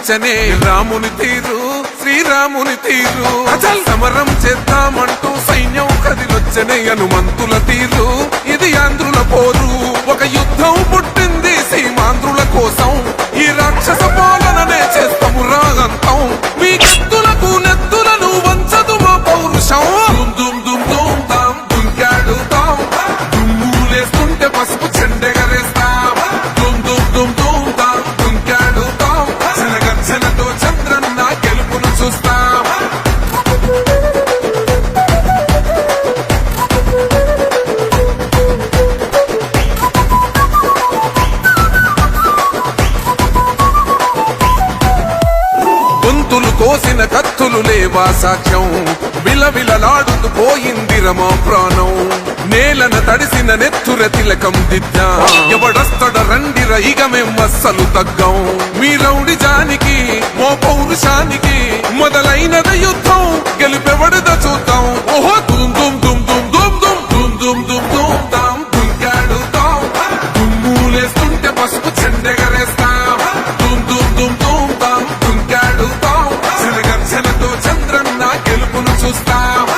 కనిపించనే రాముని తీరు శ్రీరాముని తీరు అచల్ సమరం చేద్దామంటూ సైన్యం కదిలొచ్చనే హనుమంతుల తీరు ఇది ఆంధ్రుల పోరు ఒక యుద్ధం పుట్టింది సీమాంధ్రుల కోసం ఈ రాక్షస పాలననే చేస్తాము రాగంతం మీ కత్తులకు నెత్తులను వంచదు మా పౌరుషం దుమ్ దుమ్ దుమ్ తాం దుంకాడుతాం దుమ్ములేస్తుంటే పసుపు చెండెగరేస్తాం దుమ్ దుమ్ దుమ్ దుమ్ తాం దుంకాడుతాం జనగర్జనతో చంద్రన్న గెలుపును చూస్తాం గొంతులు కోసిన కత్తులు లేవా సాక్ష్యం విలవిలలాడుతూ పోయింది రమా ప్రాణం నేలన తడిసిన నెత్తుర తిలకం దిద్దా ఎవడొస్తడ రండిర ఇక మేమస్సలు తగ్గం మీ రౌడి జానికి మో పౌరుషానికి మొదలైనద యుద్ధం గెలుపెవడద చూద్దాం ఓహో దుమ్ దుమ్ దుమ్ దుమ్ దుమ్ దుమ్ దుమ్ దుమ్ దుమ్ దుమ్ తాం దుంకాడుతాం దుమ్ములేస్తుంటే పసుపు చెండెగరేస్తాం దుమ్ దుమ్ దుమ్ దుమ్ తాం దుంకాడుతాం జనగర్జనతో చంద్రన్న గెలుపును చూస్తాం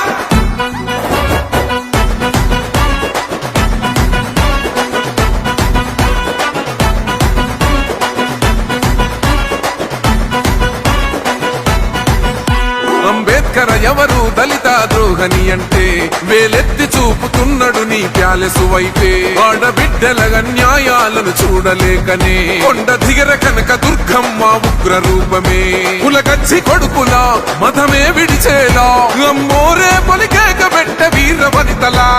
అంబేద్కర్ ఎవరు దళిత ద్రోహని అంటే వేలెత్తి చూపుతున్నాడు నీ ప్యాలెసు వైపే ఆడబిడ్డల న్యాయాలను చూడలేకనే కొండ దిగర కనక దుర్గమ్మ ఉగ్ర రూపమే కులగచ్చి కొడుకులా మతమే విడిచేలా అమ్మోరే పలికేక పెట్ట వీర వనితలా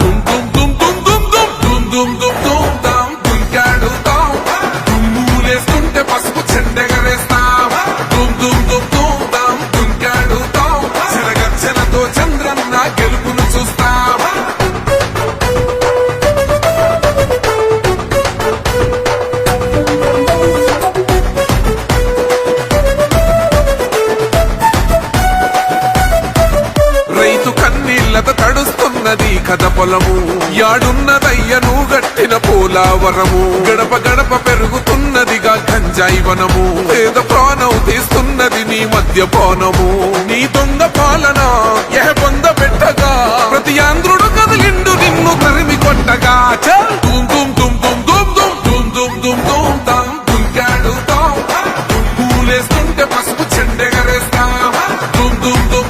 దుమ్ దుమ్ దుమ్ దుమ్ దుమ్ దుమ్ దుమ్ దుమ్ దుమ్ దుమ్ తాం దుంకాడుతాం దుమ్ములేస్తుంటే పసుపు చెండెగరేస్తాం దుమ్ దుమ్ దుమ్ దుమ్ తాం దుంకాడుతాం జనగర్జనతో చంద్రన్న గెలుపును చూస్తాం రైతు కన్నీళ్లతో తడుస్తున్నది కథ పొలము యాడున్నదయ్యను గట్టిన పోలావరము గడప గడప పెరుగుతున్నదిగా గంజాయి వనము పేద ప్రాణం తీస్తున్నది నీ మద్యపానము నీ దొంగ పాలన పొంద పెట్టగా ప్రతి ఆంధ్రుడు కదిలిండు నిన్ను తరిమి కొట్టగా చల్ దుమ్ దుమ్ దుమ్ దుమ్ దుమ్ దుమ్ దుమ్ దుమ్ దుమ్ దుమ్ తాం దుంకాడుతాం దుమ్ములేస్తుంటే పసుపు చెండెగరేస్తాం దుమ్ దుమ్ దుమ్